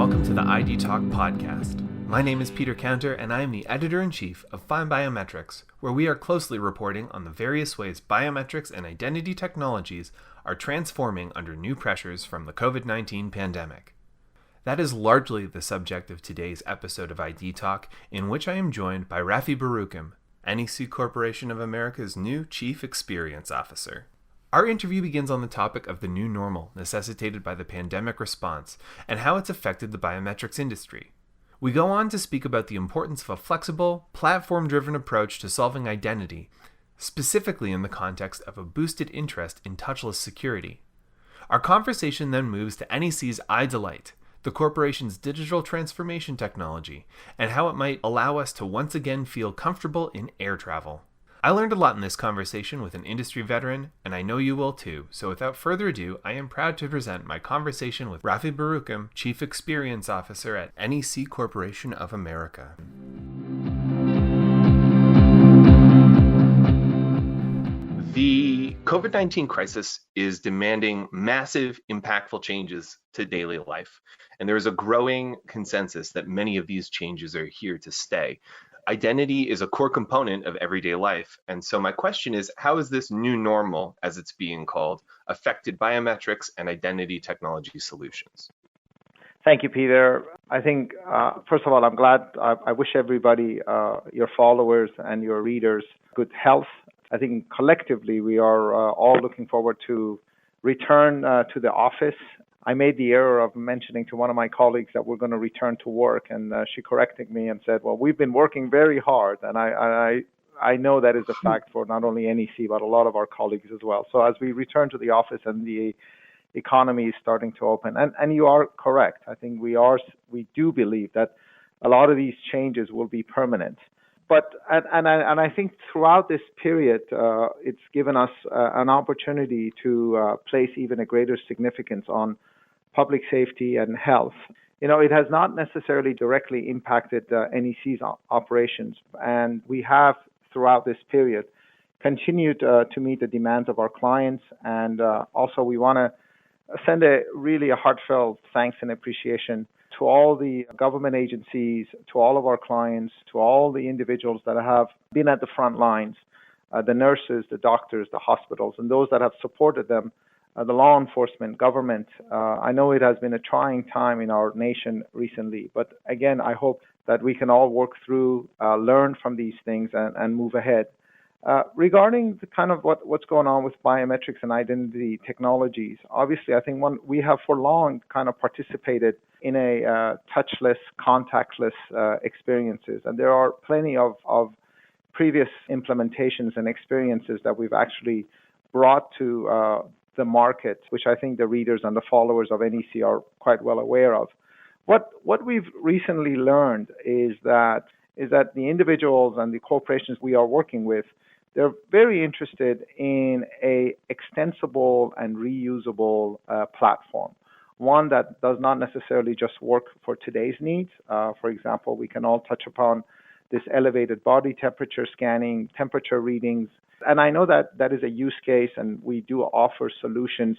welcome to the ID Talk podcast. My name is Peter Cantor, and I am the editor-in-chief of Find Biometrics, where we are closely reporting on the various ways biometrics and identity technologies are transforming under new pressures from the COVID-19 pandemic. That is largely the subject of today's episode of ID Talk, in which I am joined by Raffie Beroukhim, NEC Corporation of America's new Chief Experience Officer. Our interview begins on the topic of the new normal necessitated by the pandemic response and how it's affected the biometrics industry. We go on to speak about the importance of a flexible, platform-driven approach to solving identity, specifically in the context of a boosted interest in touchless security. Our conversation then moves to NEC's iDelight, the corporation's digital transformation technology, and how it might allow us to once again feel comfortable in air travel. I learned a lot in this conversation with an industry veteran, and I know you will too, so without further ado, I am proud to present my conversation with Raffie Beroukhim, Chief Experience Officer at NEC Corporation of America. The COVID-19 crisis is demanding massive, impactful changes to daily life, and there is a growing consensus that many of these changes are here to stay. Identity is a core component of everyday life, and so my question is, how is this new normal, as it's being called, affected biometrics and identity technology solutions? Thank you, Peter. I think, first of all, I'm glad. I wish everybody, your followers and your readers, good health. I think collectively we are all looking forward to return to the office. I made the error of mentioning to one of my colleagues that we're going to return to work, and she corrected me and said, well, we've been working very hard, and I know that is a fact for not only NEC, but a lot of our colleagues as well. So as we return to the office and the economy is starting to open, and you are correct, I think we do believe that a lot of these changes will be permanent. But and I think throughout this period, it's given us an opportunity to place even a greater significance on public safety and health. You know, it has not necessarily directly impacted NEC's operations, and we have throughout this period continued to meet the demands of our clients, and also we want to send a heartfelt thanks and appreciation to all the government agencies, to all of our clients, to all the individuals that have been at the front lines, the nurses, the doctors, the hospitals, and those that have supported them, the law enforcement, government. I know it has been a trying time in our nation recently, but again, I hope that we can all work through, learn from these things and move ahead. Regarding the kind of what's going on with biometrics and identity technologies, obviously, I think we have for long kind of participated in a touchless, contactless experiences, and there are plenty of previous implementations and experiences that we've actually brought to the market, which I think the readers and the followers of NEC are quite well aware of. What we've recently learned is that the individuals and the corporations we are working with, they're very interested in a extensible and reusable platform, one that does not necessarily just work for today's needs. For example, we can all touch upon this elevated body temperature scanning, temperature readings. And I know that is a use case, and we do offer solutions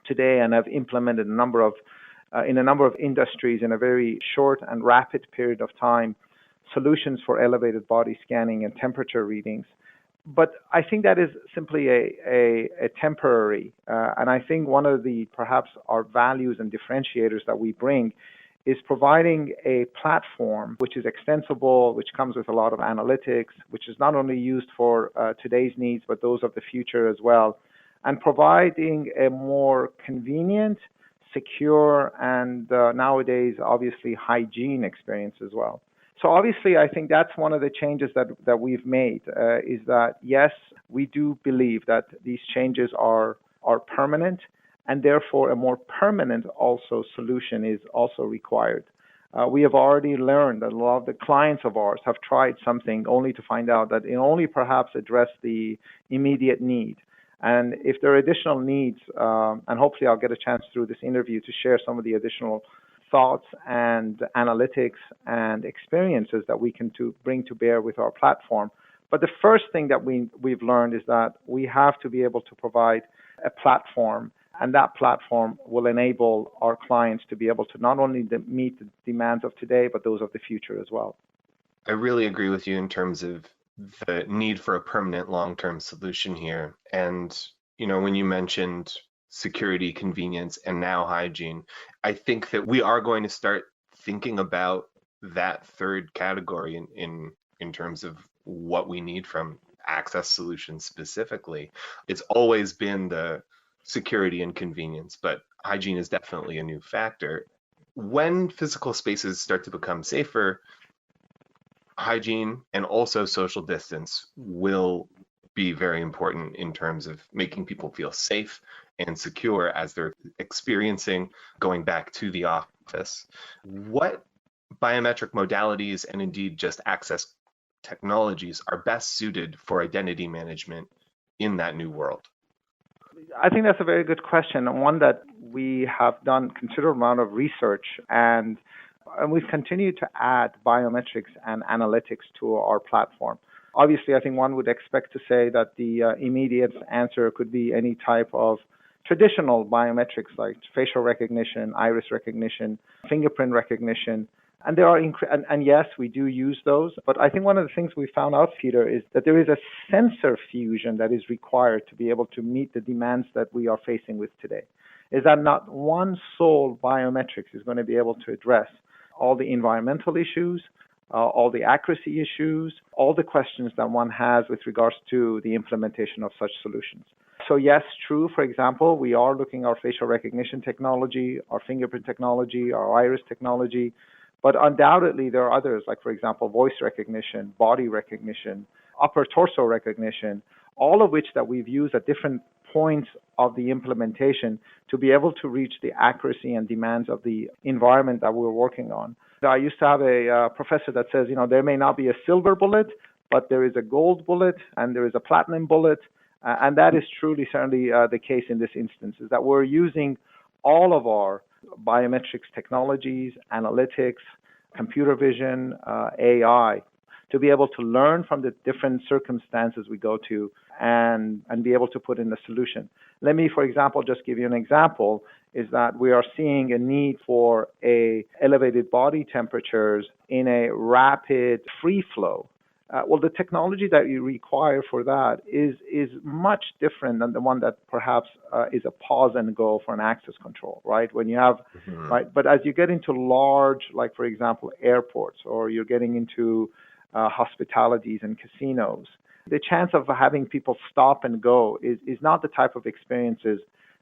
today and have implemented in a number of industries in a very short and rapid period of time, solutions for elevated body scanning and temperature readings. But I think that is simply a temporary, and I think one of the perhaps our values and differentiators that we bring is providing a platform which is extensible, which comes with a lot of analytics, which is not only used for today's needs, but those of the future as well, and providing a more convenient, secure, and nowadays, obviously, hygiene experience as well. So obviously, I think that's one of the changes that we've made, is that, yes, we do believe that these changes are permanent, and therefore a more permanent also solution is also required. We have already learned that a lot of the clients of ours have tried something only to find out that it only perhaps addressed the immediate need. And if there are additional needs, and hopefully I'll get a chance through this interview to share some of the additional thoughts and analytics and experiences that we can bring to bear with our platform. But the first thing that we've learned is that we have to be able to provide a platform And that platform will enable our clients to be able to not only meet the demands of today, but those of the future as well. I really agree with you in terms of the need for a permanent long-term solution here. And, when you mentioned security, convenience, and now hygiene, I think that we are going to start thinking about that third category in terms of what we need from access solutions specifically. It's always been the security and convenience, but hygiene is definitely a new factor. When physical spaces start to become safer, hygiene and also social distance will be very important in terms of making people feel safe and secure as they're experiencing going back to the office. What biometric modalities and indeed just access technologies are best suited for identity management in that new world? I think that's a very good question, and one that we have done considerable amount of research, and we've continued to add biometrics and analytics to our platform. Obviously, I think one would expect to say that the immediate answer could be any type of traditional biometrics like facial recognition, iris recognition, fingerprint recognition. And there are, and yes, we do use those. But I think one of the things we found out, Peter, is that there is a sensor fusion that is required to be able to meet the demands that we are facing with today. Is that not one sole biometrics is going to be able to address all the environmental issues, all the accuracy issues, all the questions that one has with regards to the implementation of such solutions. So yes, true. For example, we are looking at our facial recognition technology, our fingerprint technology, our iris technology. But undoubtedly, there are others, like, for example, voice recognition, body recognition, upper torso recognition, all of which that we've used at different points of the implementation to be able to reach the accuracy and demands of the environment that we're working on. I used to have a professor that says, there may not be a silver bullet, but there is a gold bullet and there is a platinum bullet. And that is truly, certainly the case in this instance, is that we're using all of our biometrics technologies, analytics, computer vision, AI, to be able to learn from the different circumstances we go to and be able to put in a solution. Let me, for example, just give you an example, is that we are seeing a need for elevated body temperatures in a rapid free flow. Well, the technology that you require for that is much different than the one that perhaps is a pause and go for an access control, right? When you have, right? But as you get into large, like, for example, airports, or you're getting into hospitalities and casinos, the chance of having people stop and go is not the type of experiences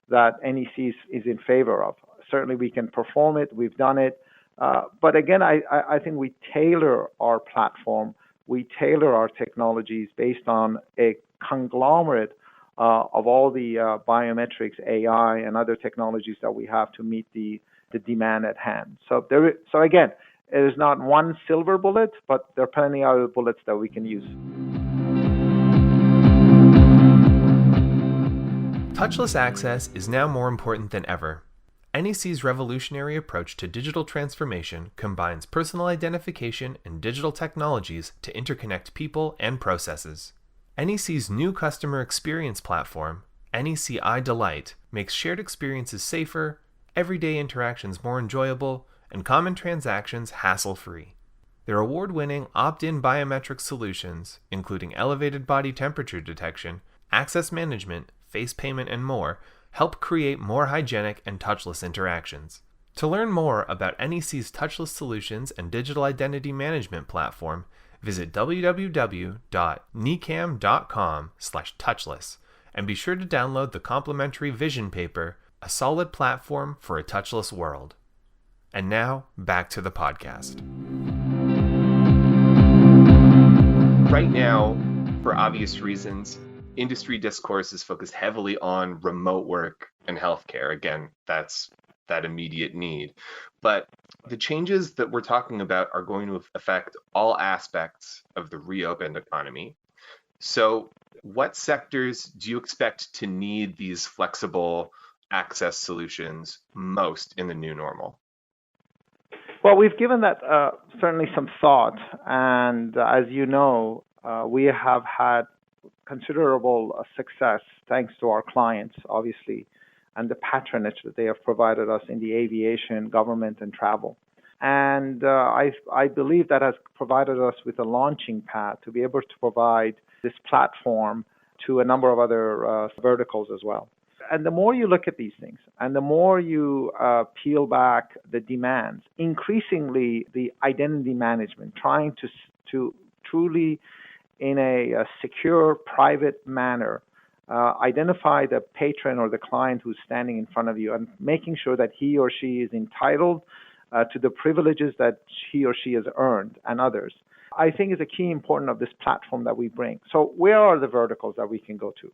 that NEC is in favor of. Certainly we can perform it, we've done it, but again, I think we tailor our platform, we tailor our technologies based on a conglomerate of all the biometrics, AI, and other technologies that we have to meet the demand at hand. So again, it is not one silver bullet, but there are plenty of other bullets that we can use. Touchless access is now more important than ever. NEC's revolutionary approach to digital transformation combines personal identification and digital technologies to interconnect people and processes. NEC's new customer experience platform, NEC iDelight, makes shared experiences safer, everyday interactions more enjoyable, and common transactions hassle-free. Their award-winning opt-in biometric solutions, including elevated body temperature detection, access management, face payment, and more, help create more hygienic and touchless interactions. To learn more about NEC's touchless solutions and digital identity management platform, visit www.necam.com/touchless and be sure to download the complimentary vision paper, A Solid Platform for a Touchless World. And now, back to the podcast. Right now, for obvious reasons, industry discourse is focused heavily on remote work and healthcare. Again, that's that immediate need. But the changes that we're talking about are going to affect all aspects of the reopened economy. So what sectors do you expect to need these flexible access solutions most in the new normal? Well, we've given that certainly some thought. And as you know, we have had considerable success thanks to our clients, obviously, and the patronage that they have provided us in the aviation, government, and travel. And I believe that has provided us with a launching pad to be able to provide this platform to a number of other verticals as well. And the more you look at these things and the more you peel back the demands, increasingly the identity management, trying to truly in a secure, private manner, identify the patron or the client who's standing in front of you and making sure that he or she is entitled to the privileges that he or she has earned and others, I think is a key important of this platform that we bring. So where are the verticals that we can go to?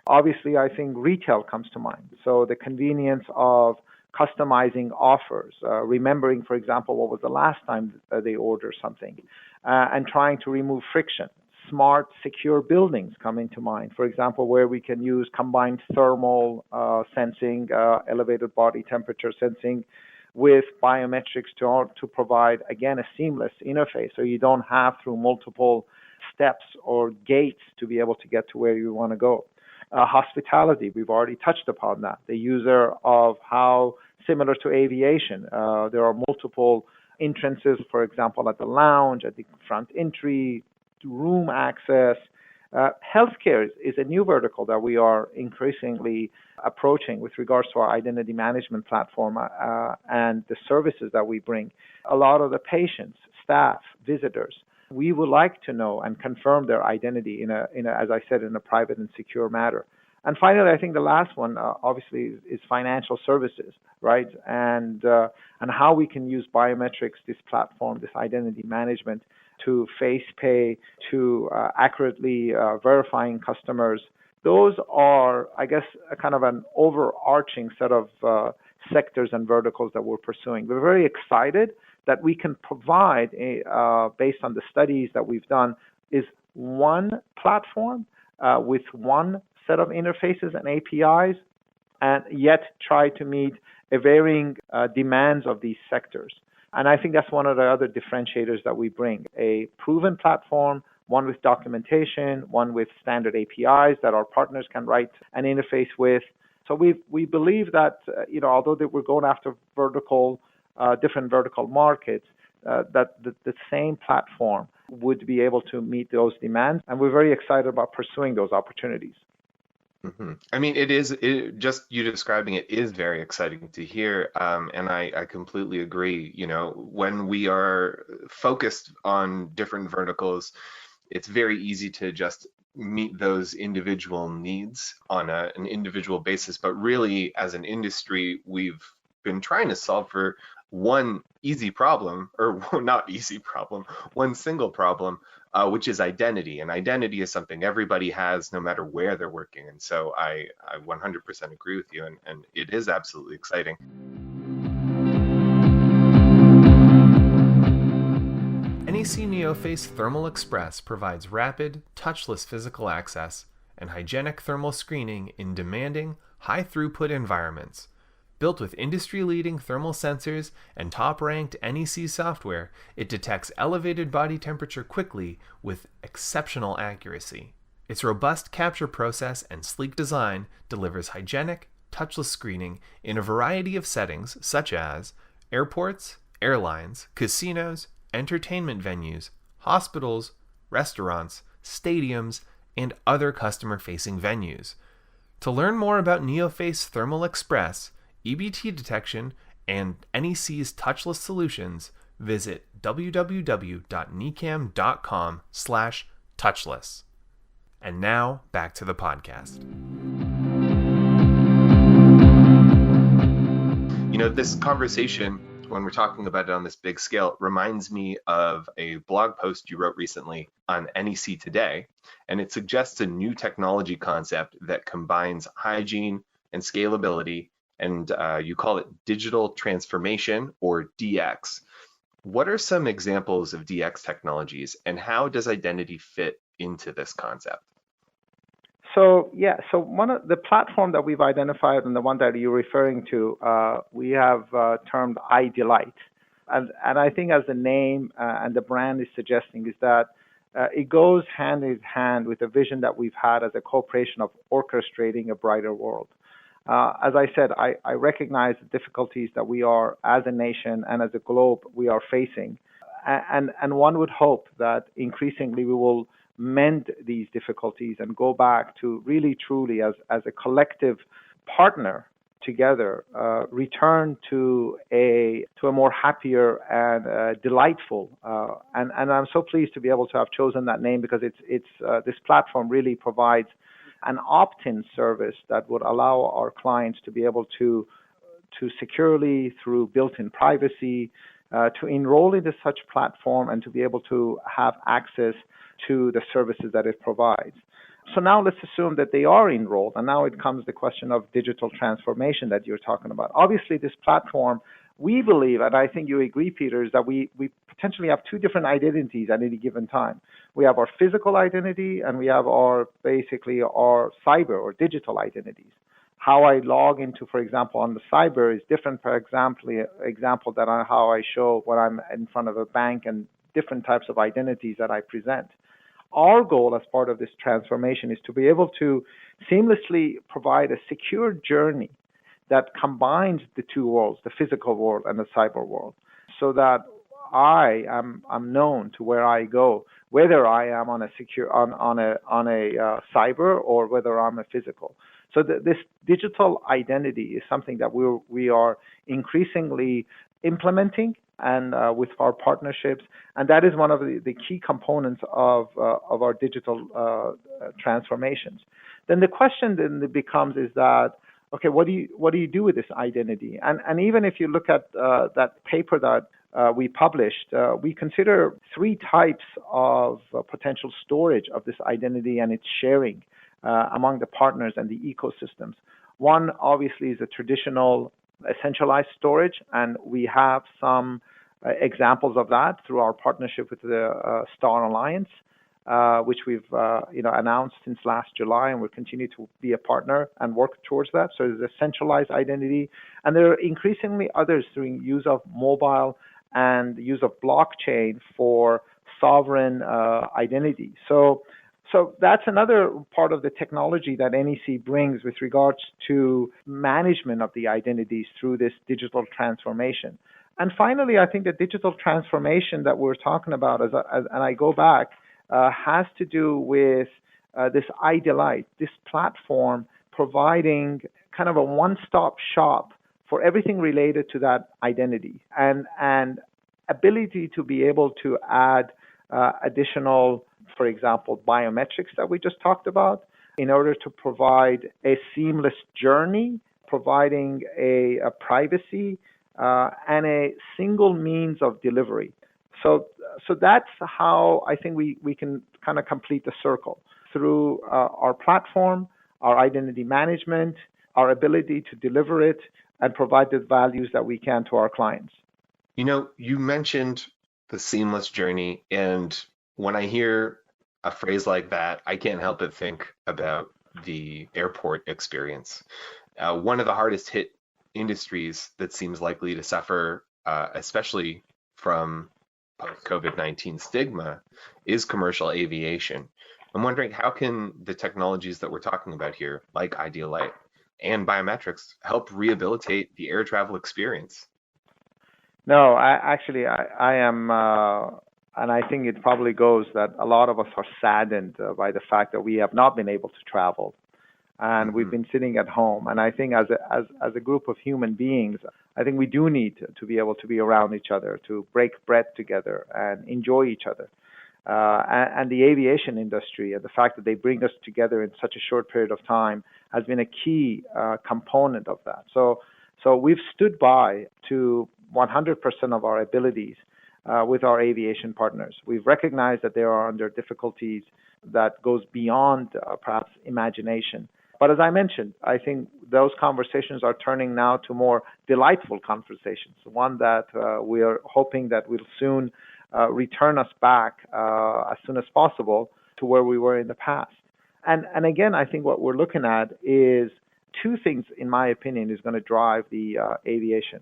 Obviously, I think retail comes to mind. So the convenience of customizing offers, remembering, for example, what was the last time they ordered something, and trying to remove friction. Smart, secure buildings come into mind, for example, where we can use combined thermal sensing, elevated body temperature sensing with biometrics to provide, again, a seamless interface so you don't have through multiple steps or gates to be able to get to where you want to go. Hospitality, we've already touched upon that. The user of how similar to aviation, there are multiple entrances, for example, at the lounge, at the front entry, room access. Healthcare is a new vertical that we are increasingly approaching with regards to our identity management platform and the services that we bring. A lot of the patients, staff, visitors, we would like to know and confirm their identity in a, as I said, in a private and secure manner. And finally, I think the last one, obviously, is financial services, right? And how we can use biometrics, this platform, this identity management, to face pay, to accurately verifying customers. Those are, I guess, a kind of an overarching set of sectors and verticals that we're pursuing. We're very excited that we can provide, based on the studies that we've done, is one platform with one set of interfaces and APIs, and yet try to meet a varying demands of these sectors. And I think that's one of the other differentiators that we bring, a proven platform, one with documentation, one with standard APIs that our partners can write an interface with. So we believe that, although that we're going after different vertical markets, that the same platform would be able to meet those demands. And we're very excited about pursuing those opportunities. Mm-hmm. I mean, just you describing it is very exciting to hear. And I completely agree. When we are focused on different verticals, it's very easy to just meet those individual needs on an individual basis. But really, as an industry, we've been trying to solve for one easy problem, or not easy problem, one single problem, which is identity. And identity is something everybody has no matter where they're working. And so I 100% agree with you, and it is absolutely exciting. NEC NeoFace Thermal Express provides rapid, touchless physical access and hygienic thermal screening in demanding, high-throughput environments. Built with industry-leading thermal sensors and top-ranked NEC software, it detects elevated body temperature quickly with exceptional accuracy. Its robust capture process and sleek design delivers hygienic, touchless screening in a variety of settings such as airports, airlines, casinos, entertainment venues, hospitals, restaurants, stadiums, and other customer-facing venues. To learn more about NeoFace Thermal Express, EBT detection, and NEC's touchless solutions, visit www.necam.com/touchless. And now, back to the podcast. This conversation, when we're talking about it on this big scale, reminds me of a blog post you wrote recently on NEC Today, and it suggests a new technology concept that combines hygiene and scalability, and you call it digital transformation, or DX. What are some examples of DX technologies, and how does identity fit into this concept? So one of the platform that we've identified, and the one that you're referring to, we have termed iDelight. And I think as the name and the brand is suggesting, is that it goes hand in hand with the vision that we've had as a corporation of orchestrating a brighter world. As I said, I recognize the difficulties that we are, as a nation and as a globe, we are facing. And one would hope that increasingly we will mend these difficulties and go back to really truly as a collective partner together, return to a more happier and delightful. And I'm so pleased to be able to have chosen that name, because it's this platform really provides an opt-in service that would allow our clients to be able to securely, through built-in privacy, to enroll into such platform and to be able to have access to the services that it provides. So now let's assume that they are enrolled, and now it comes the question of digital transformation that you're talking about. Obviously, this platform, we believe, and I think you agree, Peter, is that we potentially have two different identities at any given time. We have our physical identity, and we have our cyber or digital identities. How I log into, for example, on the cyber is different, for example, than how I show when I'm in front of a bank, and different types of identities that I present. Our goal as part of this transformation is to be able to seamlessly provide a secure journey that combines the two worlds, the physical world and the cyber world, so that I'm known to where I go, whether I am on a cyber or whether I'm a physical. So this digital identity is something that we are increasingly implementing, and with our partnerships, and that is one of the key components of our digital transformations. Then the question then becomes is that, okay, what do you do with this identity? And even if you look at that paper that we published, we consider three types of potential storage of this identity and its sharing among the partners and the ecosystems. One, obviously, is a traditional centralized storage, and we have some examples of that through our partnership with the Star Alliance, which we've announced since last July, and we'll continue to be a partner and work towards that. So there's a centralized identity, and there are increasingly others through use of mobile and the use of blockchain for sovereign identity. So that's another part of the technology that NEC brings with regards to management of the identities through this digital transformation. And finally, I think the digital transformation that we're talking about, and I go back, has to do with this iDelight, this platform providing kind of a one-stop shop for everything related to that identity, and ability to be able to add additional, for example, biometrics that we just talked about, in order to provide a seamless journey, providing a privacy and a single means of delivery. So that's how I think we can kind of complete the circle through our platform, our identity management, our ability to deliver it, and provide the values that we can to our clients. You mentioned the seamless journey, and when I hear a phrase like that, I can't help but think about the airport experience. One of the hardest hit industries that seems likely to suffer, especially from post-COVID-19 stigma, is commercial aviation. I'm wondering, how can the technologies that we're talking about here, like iDelight and biometrics, help rehabilitate the air travel experience? No, I am, and I think it probably goes that a lot of us are saddened by the fact that we have not been able to travel, and we've been sitting at home. And I think as a group of human beings, I think we do need to be able to be around each other, to break bread together and enjoy each other. And the aviation industry, and the fact that they bring us together in such a short period of time, has been a key component of that. So we've stood by to 100% of our abilities with our aviation partners. We've recognized that they are under difficulties that goes beyond perhaps imagination. But as I mentioned, I think those conversations are turning now to more delightful conversations, one that we are hoping that will soon return us back as soon as possible to where we were in the past. And again, I think what we're looking at is two things, in my opinion, is going to drive the aviation.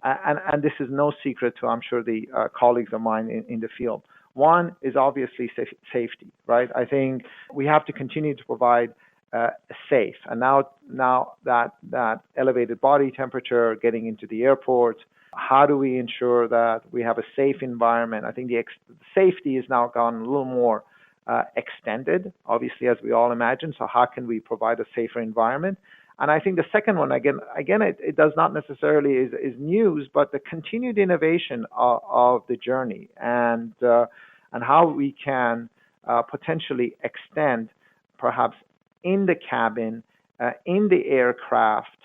And this is no secret to, I'm sure, the colleagues of mine in the field. One is obviously safety, right? I think we have to continue to provide safe. And now that elevated body temperature getting into the airport, how do we ensure that we have a safe environment? I think the safety has now gone a little more extended, obviously, as we all imagine. So how can we provide a safer environment? And I think the second one, again, it does not necessarily is news, but the continued innovation of the journey and how we can potentially extend, perhaps in the cabin, in the aircraft,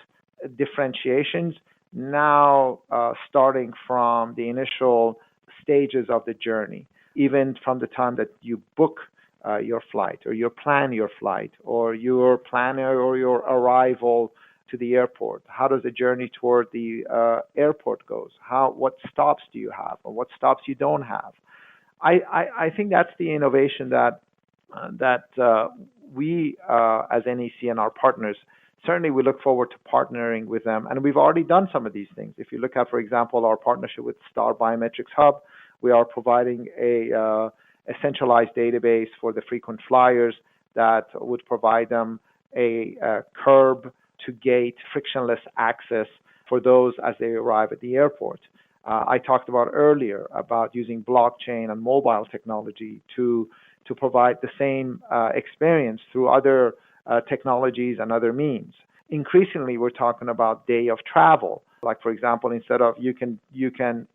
differentiations. Now, starting from the initial stages of the journey, even from the time that you book your flight, or you plan your flight, or your planner or your arrival to the airport. How does the journey toward the airport goes? What stops do you have, or what stops you don't have? I think that's the innovation that we as NEC and our partners, certainly we look forward to partnering with them. And we've already done some of these things. If you look at, for example, our partnership with Star Biometrics Hub, we are providing a centralized database for the frequent flyers that would provide them a curb to gate frictionless access for those as they arrive at the airport. I talked about earlier about using blockchain and mobile technology to provide the same experience through other technologies and other means. Increasingly, we're talking about day of travel. Like, for example, instead of you can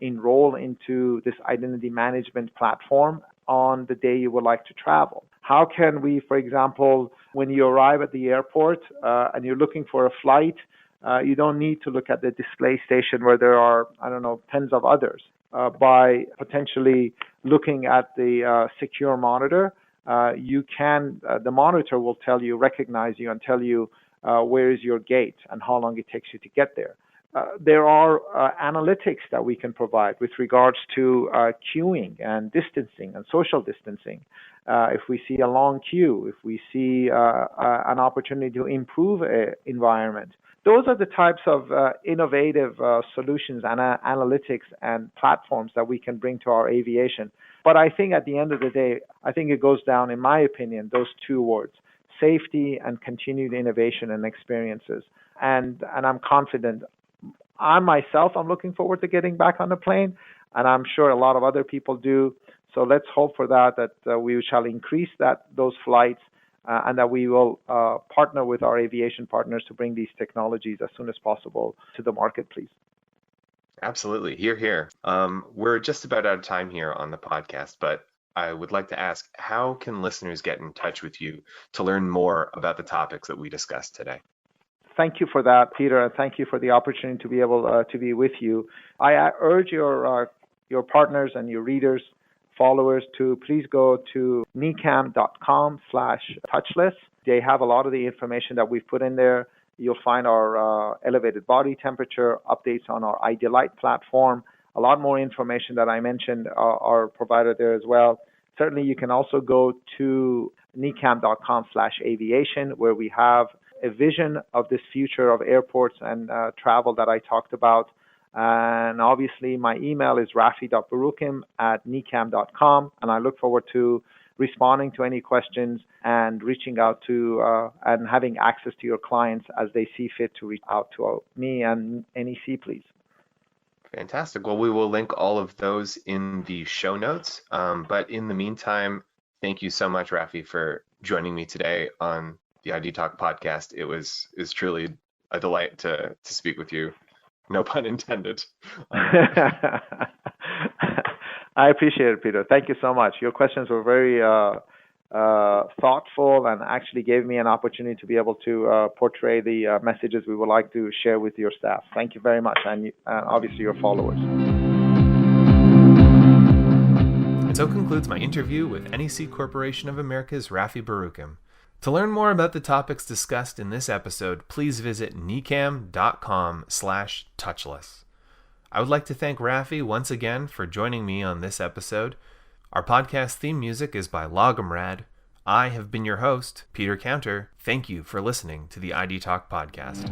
enroll into this identity management platform on the day you would like to travel. How can we, for example, when you arrive at the airport and you're looking for a flight, you don't need to look at the display station where there are, tens of others. By potentially looking at the secure monitor, the monitor will recognize you and tell you where is your gate and how long it takes you to get there. There are analytics that we can provide with regards to queuing and distancing and social distancing. If we see a long queue, if we see an opportunity to improve an environment, those are the types of innovative solutions and analytics and platforms that we can bring to our aviation. But I think at the end of the day, I think it goes down, in my opinion, those two words: safety and continued innovation and experiences. And I'm confident. I'm looking forward to getting back on the plane, and I'm sure a lot of other people do. So let's hope for that we shall increase those flights and that we will partner with our aviation partners to bring these technologies as soon as possible to the market, please. Absolutely. Hear, hear. We're just about out of time here on the podcast, but I would like to ask, how can listeners get in touch with you to learn more about the topics that we discussed today? Thank you for that, Peter, and thank you for the opportunity to be able to be with you. I urge your partners and your readers, followers, to please go to necam.com/touchless. They have a lot of the information that we've put in there. You'll find our elevated body temperature, updates on our ID Light platform. A lot more information that I mentioned are provided there as well. Certainly, you can also go to necam.com/aviation, where we have a vision of this future of airports and travel that I talked about. And obviously, my email is raffie.beroukhim@necam.com, and I look forward to responding to any questions and reaching out to and having access to your clients as they see fit to reach out to me and NEC, please. Fantastic. Well, we will link all of those in the show notes. But in the meantime, thank you so much, Raffie, for joining me today on the ID Talk podcast. It was truly a delight to speak with you. No pun intended. I appreciate it, Peter. Thank you so much. Your questions were very thoughtful and actually gave me an opportunity to be able to portray the messages we would like to share with your staff. Thank you very much, and obviously your followers. And so concludes my interview with NEC Corporation of America's Raffie Beroukhim. To learn more about the topics discussed in this episode, please visit necam.com/touchless. I would like to thank Raffie once again for joining me on this episode. Our podcast theme music is by Logomrad. I have been your host, Peter Counter. Thank you for listening to the ID Talk podcast.